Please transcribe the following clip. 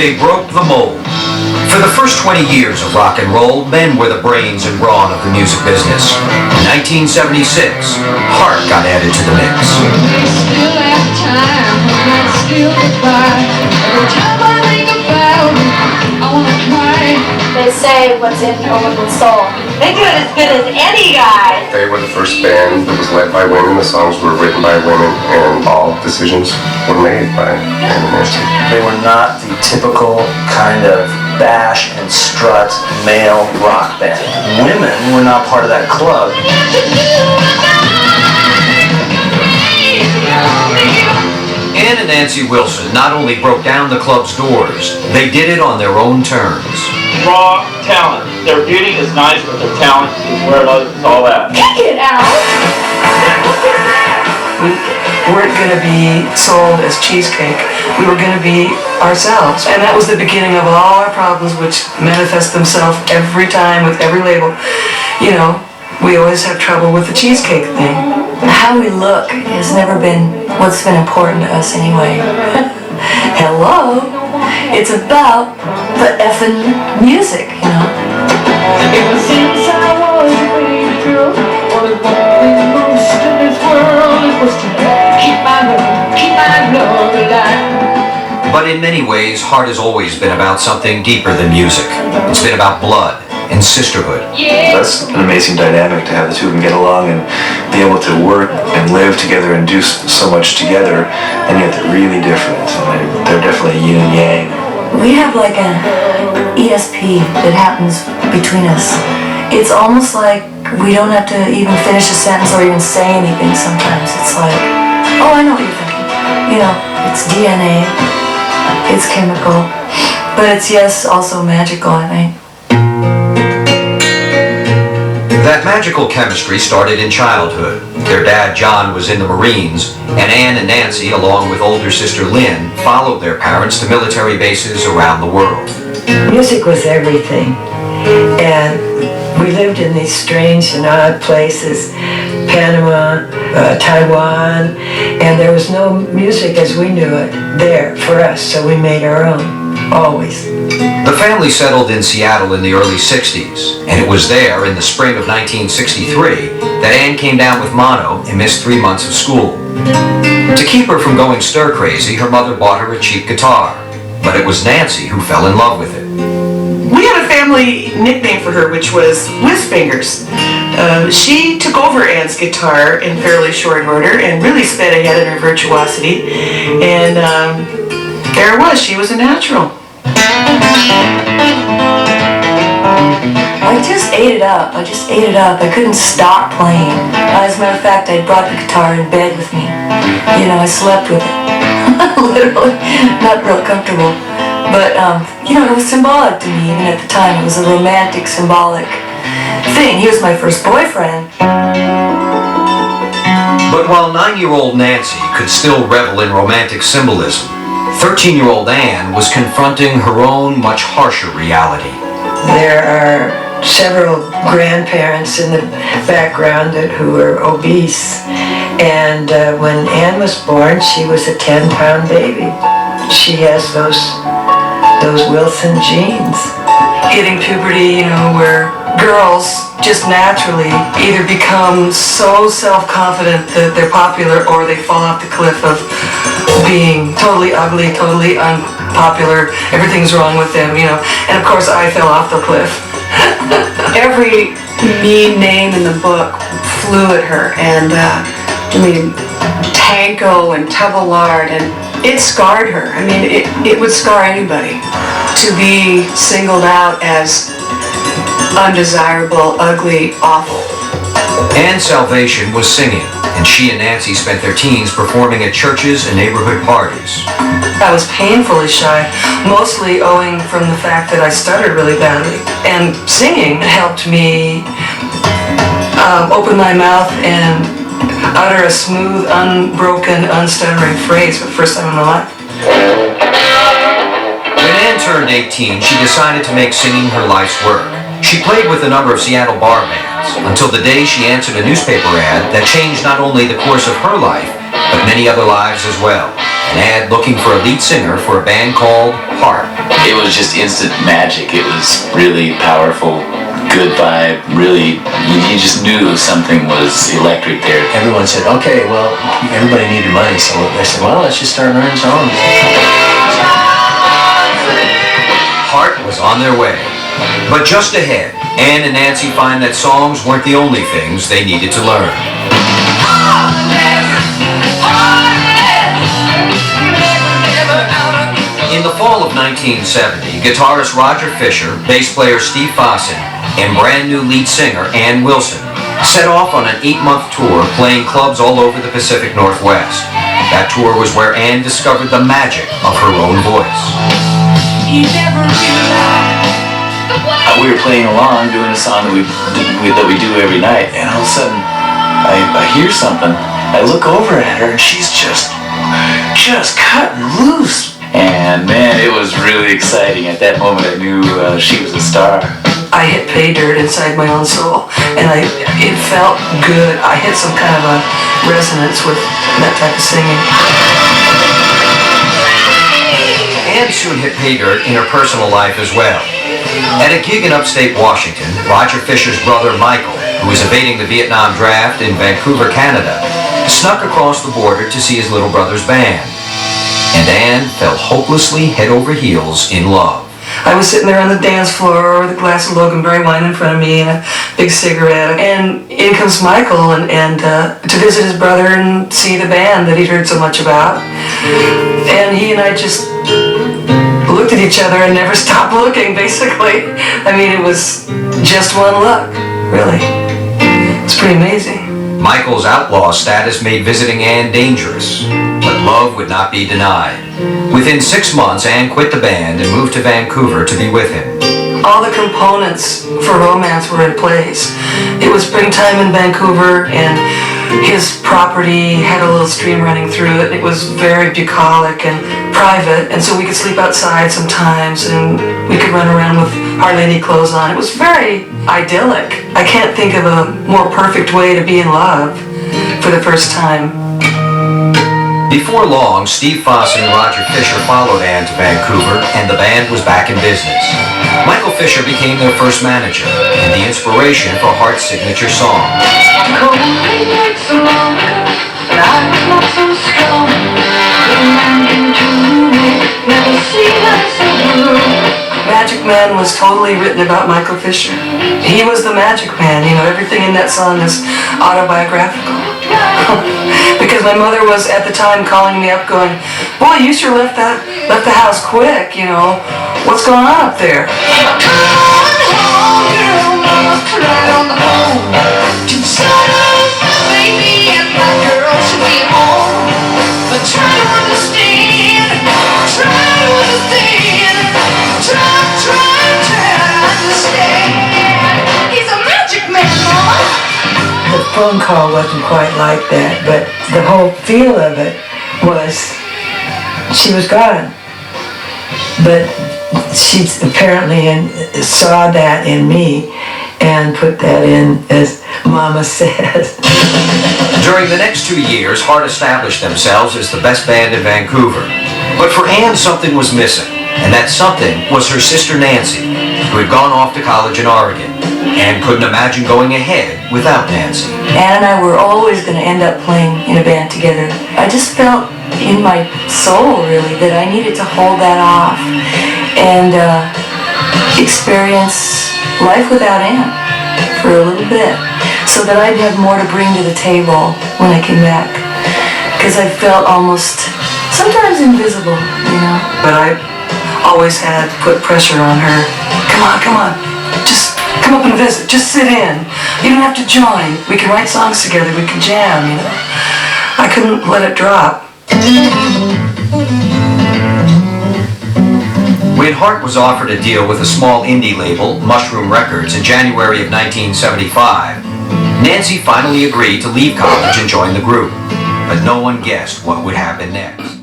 They broke the mold. For the first 20 years of rock and roll, men were the brains and brawn of the music business. In 1976, Heart got added to the mix. Still have time, but still goodbye. Every time I think about it, I wanna cry. They say what's in a woman's soul. They do it as good as any guy. They were the first band that was led by women. The songs were written by women, and all decisions were made by Ann and Nancy. They were not the typical kind of bash and strut male rock band. Women were not part of that club. Ann and Nancy Wilson not only broke down the club's doors, they did it on their own terms. Raw talent. Their beauty is nice, but their talent is where it's all at. Kick it out. We weren't going to be sold as cheesecake. We were going to be ourselves. And that was the beginning of all our problems, which manifest themselves every time with every label. You know, we always have trouble with the cheesecake thing. How we look has never been what's been important to us anyway. Hello? It's about the effing music, you know? Ever since I was a baby girl, all I wanted most in this world was to keep my love alive. But in many ways, Heart has always been about something deeper than music. It's been about blood and sisterhood. That's an amazing dynamic to have the two of them get along and be able to work and live together and do so much together, and yet they're really different. And they're definitely yin and yang. We have like an ESP that happens between us. It's almost like we don't have to even finish a sentence or even say anything sometimes. It's like, oh, I know what you're thinking. You know, it's DNA, it's chemical, but it's, yes, also magical, I think. That magical chemistry started in childhood. Their dad, John, was in the Marines, and Ann and Nancy, along with older sister Lynn, followed their parents to military bases around the world. Music was everything, and we lived in these strange and odd places, Panama, Taiwan, and there was no music as we knew it there for us, so we made our own, always. The family settled in Seattle in the early 60s, and it was there in the spring of 1963 that Ann came down with mono and missed 3 months of school. To keep her from going stir-crazy, her mother bought her a cheap guitar, but it was Nancy who fell in love with it. We had a family nickname for her, which was Whiz Fingers. She took over Ann's guitar in fairly short order and really sped ahead in her virtuosity, and there it was, she was a natural. I just ate it up. I couldn't stop playing. As a matter of fact, I brought the guitar in bed with me. You know, I slept with it. Literally, not real comfortable. But, you know, it was symbolic to me, even at the time. It was a romantic, symbolic thing. He was my first boyfriend. But while 9-year-old Nancy could still revel in romantic symbolism, 13-year-old Ann was confronting her own much harsher reality. There are several grandparents in the background who were obese, and when Ann was born, she was a 10-pound baby. She has those Wilson genes. Hitting puberty, you know, where girls just naturally either become so self-confident that they're popular, or they fall off the cliff of being totally ugly, totally unpopular, everything's wrong with them, you know. And of course I fell off the cliff. Every mean name in the book flew at her, and I mean, Tanko and Tavillard, and it scarred her. I mean, it would scar anybody to be singled out as undesirable, ugly, awful. Ann's salvation was singing, and she and Nancy spent their teens performing at churches and neighborhood parties. I was painfully shy, mostly owing from the fact that I stuttered really badly. And singing helped me open my mouth and utter a smooth, unbroken, unstuttering phrase for the first time in my life. When Ann turned 18, she decided to make singing her life's work. She played with a number of Seattle bar bands until the day she answered a newspaper ad that changed not only the course of her life, but many other lives as well. an ad looking for a lead singer for a band called Heart. It was just instant magic. It was really powerful, good vibe, really, you just knew something was electric there. Everyone said, okay, well, everybody needed money, so they said, well, let's just start learning songs. Heart was on their way. But just ahead, Ann and Nancy find that songs weren't the only things they needed to learn. In the fall of 1970, guitarist Roger Fisher, bass player Steve Fossen, and brand new lead singer Ann Wilson set off on an 8-month tour playing clubs all over the Pacific Northwest. That tour was where Ann discovered the magic of her own voice. We were playing along, doing a song that we do every night, and all of a sudden, I hear something. I look over at her, and she's just cutting loose. And man, it was really exciting. At that moment, I knew she was a star. I hit pay dirt inside my own soul, and it felt good. I hit some kind of a resonance with that type of singing. Ann soon hit pay dirt in her personal life as well. At a gig in upstate Washington, Roger Fisher's brother Michael, who was evading the Vietnam draft in Vancouver, Canada, snuck across the border to see his little brother's band. And Ann fell hopelessly head over heels in love. I was sitting there on the dance floor with a glass of Loganberry wine in front of me and a big cigarette. And in comes Michael and to visit his brother and see the band that he'd heard so much about. And he and I just looked at each other and never stopped looking, basically. I mean, it was just one look, really. It's pretty amazing. Michael's outlaw status made visiting Ann dangerous, but love would not be denied. Within 6 months, Ann quit the band and moved to Vancouver to be with him. All the components for romance were in place. It was springtime in Vancouver, and his property had a little stream running through it. It was very bucolic and private, and so we could sleep outside sometimes, and we could run around with hardly any clothes on. It was very idyllic. I can't think of a more perfect way to be in love for the first time. Before long, Steve Fossen and Roger Fisher followed Ann to Vancouver, and the band was back in business. Michael Fisher became their first manager and the inspiration for Heart's signature song. Magic Man was totally written about Michael Fisher. He was the Magic Man, you know, everything in that song is autobiographical. Because my mother was at the time calling me up going, boy, you sure left the house quick, you know. What's going on up there? The phone call wasn't quite like that, but the whole feel of it was she was gone. But she apparently saw that in me and put that in, as Mama said. During the next 2 years, Heart established themselves as the best band in Vancouver. But for Ann, something was missing, and that something was her sister Nancy, who had gone off to college in Oregon. Ann couldn't imagine going ahead without Nancy. Ann and I were always going to end up playing in a band together. I just felt in my soul, really, that I needed to hold that off and experience life without Ann for a little bit, so that I'd have more to bring to the table when I came back. Because I felt almost, sometimes invisible, you know. But I always had put pressure on her. Come on, just come up and visit, just sit in. You don't have to join. We can write songs together, we can jam, you know. I couldn't let it drop. When Heart was offered a deal with a small indie label, Mushroom Records, in January of 1975, Nancy finally agreed to leave college and join the group. But no one guessed what would happen next.